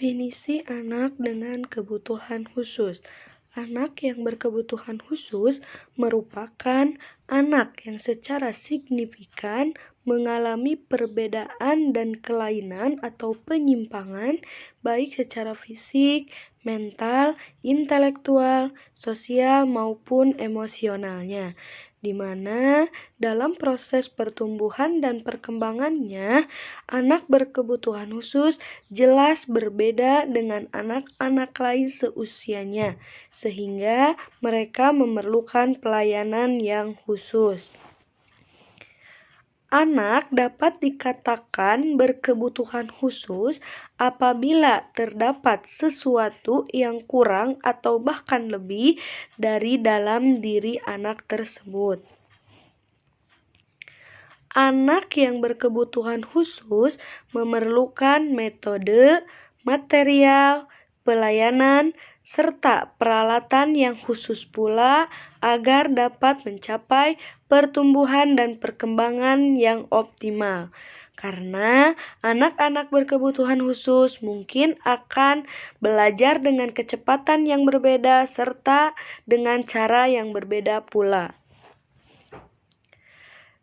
Definisi anak dengan kebutuhan khusus. Anak yang berkebutuhan khusus merupakan anak yang secara signifikan mengalami perbedaan dan kelainan atau penyimpangan baik secara fisik, mental, intelektual, sosial maupun emosionalnya, di mana dalam proses pertumbuhan dan perkembangannya, anak berkebutuhan khusus jelas berbeda dengan anak-anak lain seusianya, sehingga mereka memerlukan pelayanan yang khusus. Anak dapat dikatakan berkebutuhan khusus apabila terdapat sesuatu yang kurang atau bahkan lebih dari dalam diri anak tersebut. Anak yang berkebutuhan khusus memerlukan metode, material, pelayanan, serta peralatan yang khusus pula agar dapat mencapai pertumbuhan dan perkembangan yang optimal. Karena anak-anak berkebutuhan khusus mungkin akan belajar dengan kecepatan yang berbeda serta dengan cara yang berbeda pula.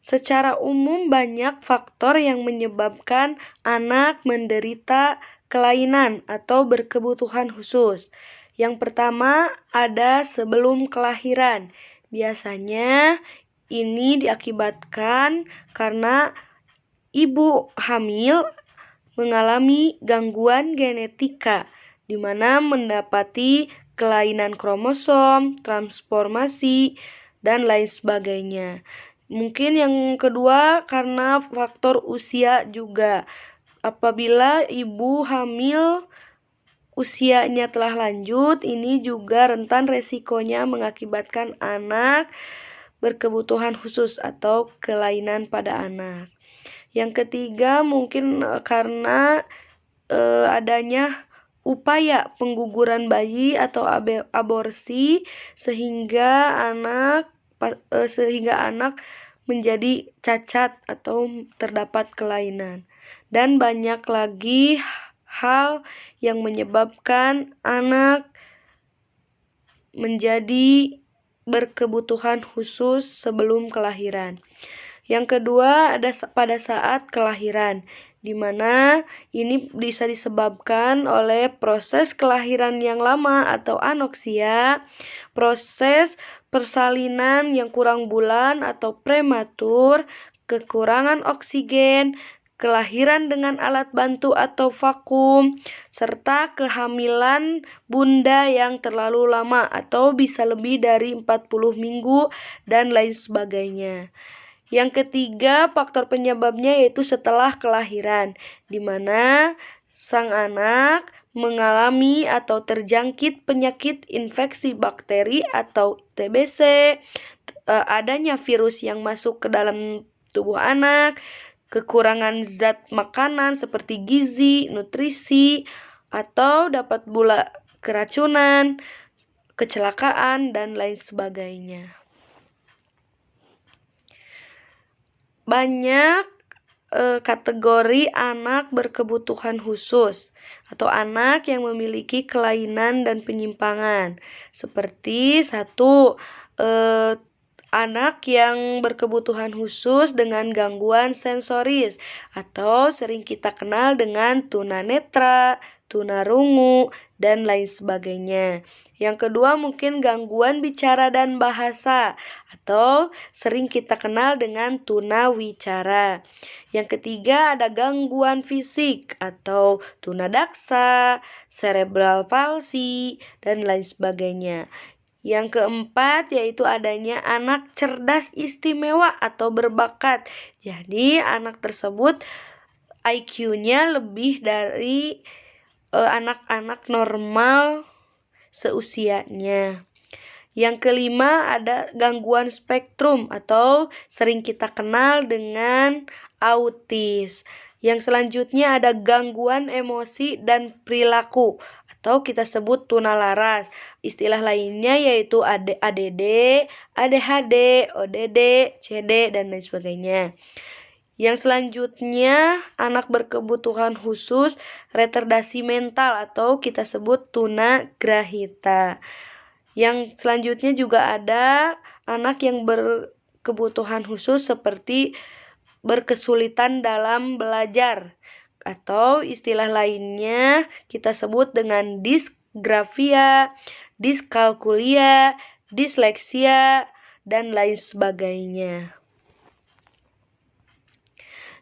Secara umum banyak faktor yang menyebabkan anak menderita kelainan atau berkebutuhan khusus. Yang pertama ada sebelum kelahiran. Biasanya ini diakibatkan karena ibu hamil mengalami gangguan genetika, di mana mendapati kelainan kromosom, transformasi, dan lain sebagainya. Mungkin yang kedua karena faktor usia juga. Apabila ibu hamil usianya telah lanjut, ini juga rentan resikonya mengakibatkan anak berkebutuhan khusus atau kelainan pada anak. Yang ketiga mungkin karena adanya upaya pengguguran bayi atau aborsi sehingga anak menjadi cacat atau terdapat kelainan. Dan banyak lagi hal yang menyebabkan anak menjadi berkebutuhan khusus sebelum kelahiran. Yang kedua ada pada saat kelahiran, di mana ini bisa disebabkan oleh proses kelahiran yang lama atau anoksia, proses persalinan yang kurang bulan atau prematur, kekurangan oksigen, kelahiran dengan alat bantu atau vakum, serta kehamilan bunda yang terlalu lama atau bisa lebih dari 40 minggu dan lain sebagainya. Yang ketiga, faktor penyebabnya yaitu setelah kelahiran, di mana sang anak mengalami atau terjangkit penyakit infeksi bakteri atau TBC, adanya virus yang masuk ke dalam tubuh anak, kekurangan zat makanan seperti gizi, nutrisi, atau dapat pula keracunan, kecelakaan, dan lain sebagainya. Banyak kategori anak berkebutuhan khusus atau anak yang memiliki kelainan dan penyimpangan. Seperti satu, anak yang berkebutuhan khusus dengan gangguan sensoris atau sering kita kenal dengan tunanetra, tunarungu, dan lain sebagainya. Yang kedua mungkin gangguan bicara dan bahasa atau sering kita kenal dengan tunawicara. Yang ketiga ada gangguan fisik atau tunadaksa, cerebral palsy, dan lain sebagainya. Yang keempat yaitu adanya anak cerdas istimewa atau berbakat. Jadi anak tersebut IQ-nya lebih dari anak-anak normal seusianya. Yang kelima ada gangguan spektrum atau sering kita kenal dengan autis. Yang selanjutnya ada gangguan emosi dan perilaku atau kita sebut tunalaras. Istilah lainnya yaitu ADD, ADHD, ODD, CD, dan lain sebagainya. Yang selanjutnya, anak berkebutuhan khusus retardasi mental atau kita sebut tunagrahita. Yang selanjutnya juga ada anak yang berkebutuhan khusus seperti berkesulitan dalam belajar atau istilah lainnya kita sebut dengan disgrafia, diskalkulia, disleksia, dan lain sebagainya.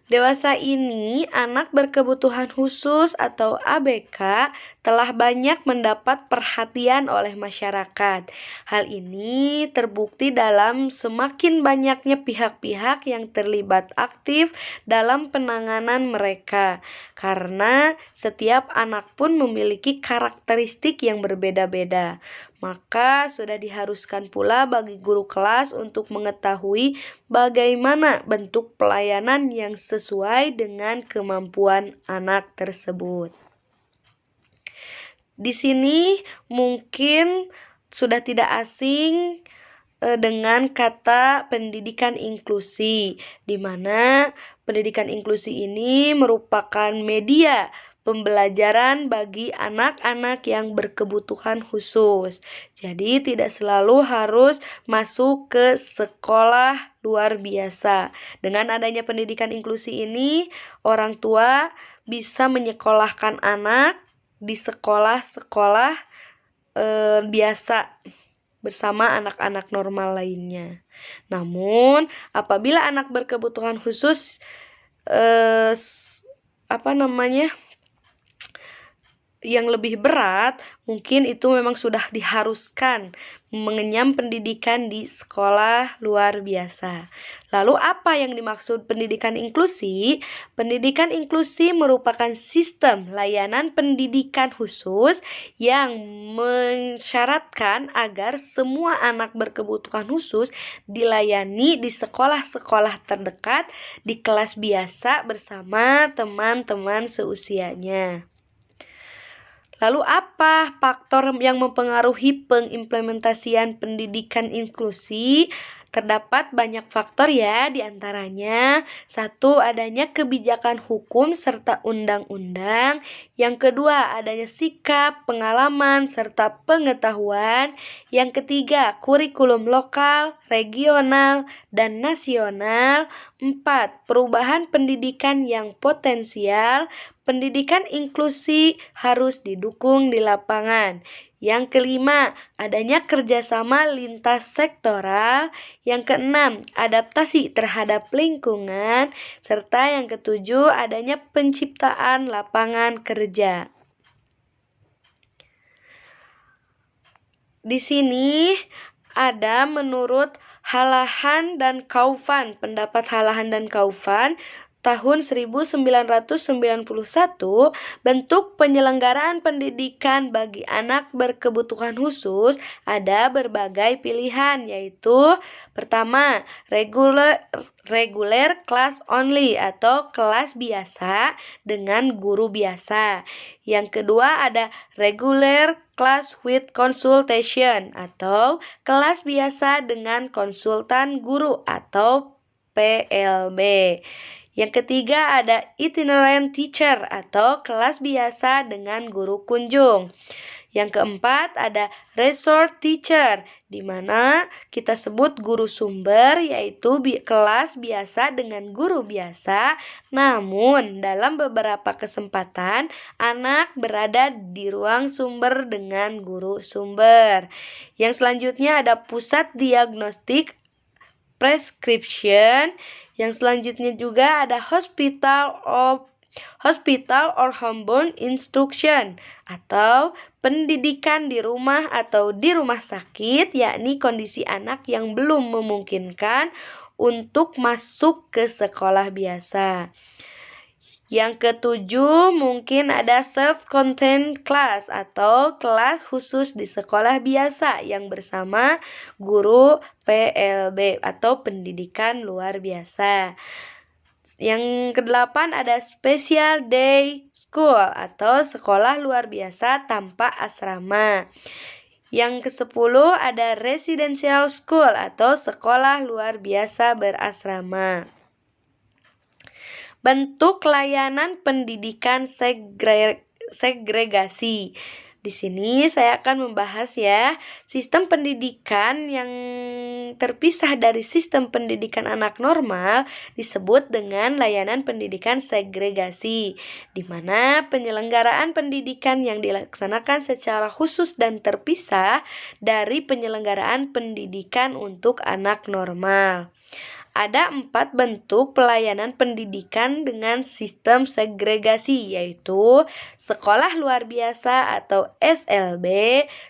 Dewasa ini, anak berkebutuhan khusus atau ABK telah banyak mendapat perhatian oleh masyarakat. Hal ini terbukti dalam semakin banyaknya pihak-pihak yang terlibat aktif dalam penanganan mereka. Karena setiap anak pun memiliki karakteristik yang berbeda-beda. Maka sudah diharuskan pula bagi guru kelas untuk mengetahui bagaimana bentuk pelayanan yang sesuai dengan kemampuan anak tersebut. Di sini mungkin sudah tidak asing dengan kata pendidikan inklusi, di mana pendidikan inklusi ini merupakan media pembelajaran bagi anak-anak yang berkebutuhan khusus. Jadi tidak selalu harus masuk ke sekolah luar biasa. Dengan adanya pendidikan inklusi ini, orang tua bisa menyekolahkan anak di sekolah-sekolah biasa bersama anak-anak normal lainnya. Namun, apabila anak berkebutuhan khusus yang lebih berat, mungkin itu memang sudah diharuskan mengenyam pendidikan di sekolah luar biasa. Lalu apa yang dimaksud pendidikan inklusi? Pendidikan inklusi merupakan sistem layanan pendidikan khusus yang mensyaratkan agar semua anak berkebutuhan khusus dilayani di sekolah-sekolah terdekat di kelas biasa bersama teman-teman seusianya. Lalu apa faktor yang mempengaruhi pengimplementasian pendidikan inklusi? Terdapat banyak faktor ya, diantaranya 1. Adanya kebijakan hukum serta undang-undang. Yang kedua, adanya sikap, pengalaman, serta pengetahuan. Yang ketiga, kurikulum lokal, regional, dan nasional. 4. Perubahan pendidikan yang potensial. Pendidikan inklusi harus didukung di lapangan. Yang kelima, adanya kerjasama lintas sektoral. Yang keenam, adaptasi terhadap lingkungan. Serta yang ketujuh, adanya penciptaan lapangan kerja. Di sini ada menurut Halahan dan Kaufman, pendapat Halahan dan Kaufman, tahun 1991, bentuk penyelenggaraan pendidikan bagi anak berkebutuhan khusus ada berbagai pilihan, yaitu pertama, regular class only atau kelas biasa dengan guru biasa. Yang kedua ada regular class with consultation atau kelas biasa dengan konsultan guru atau PLB. Yang ketiga ada itinerant teacher atau kelas biasa dengan guru kunjung. Yang keempat ada resort teacher, di mana kita sebut guru sumber, yaitu kelas biasa dengan guru biasa. Namun dalam beberapa kesempatan anak berada di ruang sumber dengan guru sumber. Yang selanjutnya ada pusat diagnostik prescription. Yang selanjutnya juga ada hospital or homebound instruction atau pendidikan di rumah atau di rumah sakit, yakni kondisi anak yang belum memungkinkan untuk masuk ke sekolah biasa. Yang ketujuh mungkin ada self-contained class atau kelas khusus di sekolah biasa yang bersama guru PLB atau pendidikan luar biasa. Yang kedelapan ada special day school atau sekolah luar biasa tanpa asrama. Yang ke-10 ada residential school atau sekolah luar biasa berasrama. bentuk layanan pendidikan segregasi. Di sini saya akan membahas ya, sistem pendidikan yang terpisah dari sistem pendidikan anak normal disebut dengan layanan pendidikan segregasi, di mana penyelenggaraan pendidikan yang dilaksanakan secara khusus dan terpisah dari penyelenggaraan pendidikan untuk anak normal. Ada 4 bentuk pelayanan pendidikan dengan sistem segregasi, yaitu sekolah luar biasa atau SLB,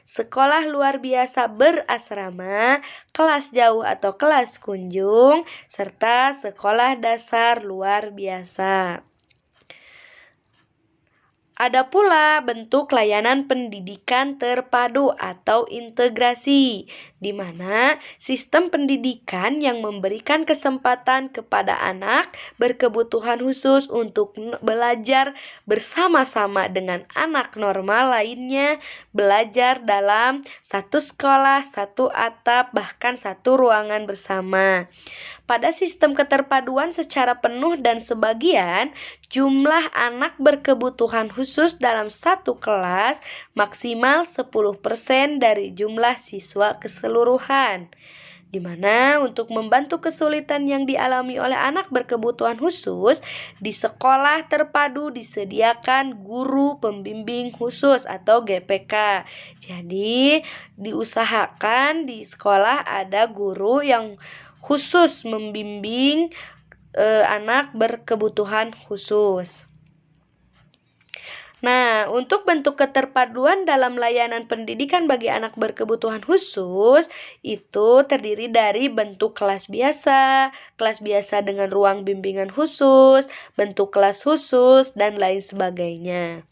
sekolah luar biasa berasrama, kelas jauh atau kelas kunjung, serta sekolah dasar luar biasa. Ada pula bentuk layanan pendidikan terpadu atau integrasi, di mana sistem pendidikan yang memberikan kesempatan kepada anak berkebutuhan khusus untuk belajar bersama-sama dengan anak normal lainnya, belajar dalam satu sekolah, satu atap, bahkan satu ruangan bersama. Pada sistem keterpaduan secara penuh dan sebagian, jumlah anak berkebutuhan khusus dalam satu kelas maksimal 10% dari jumlah siswa keseluruhan. Di mana untuk membantu kesulitan yang dialami oleh anak berkebutuhan khusus, di sekolah terpadu disediakan guru pembimbing khusus atau GPK. Jadi, diusahakan di sekolah ada guru yang khusus membimbing anak berkebutuhan khusus. Nah, untuk bentuk keterpaduan dalam layanan pendidikan bagi anak berkebutuhan khusus itu terdiri dari bentuk kelas biasa dengan ruang bimbingan khusus, bentuk kelas khusus, dan lain sebagainya.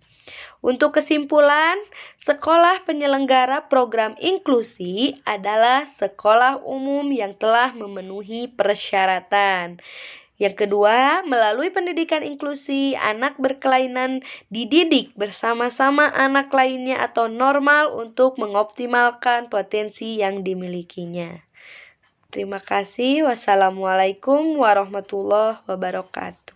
Untuk kesimpulan, sekolah penyelenggara program inklusi adalah sekolah umum yang telah memenuhi persyaratan. Yang kedua, melalui pendidikan inklusi, anak berkelainan dididik bersama-sama anak lainnya atau normal untuk mengoptimalkan potensi yang dimilikinya. Terima kasih. Wassalamualaikum warahmatullahi wabarakatuh.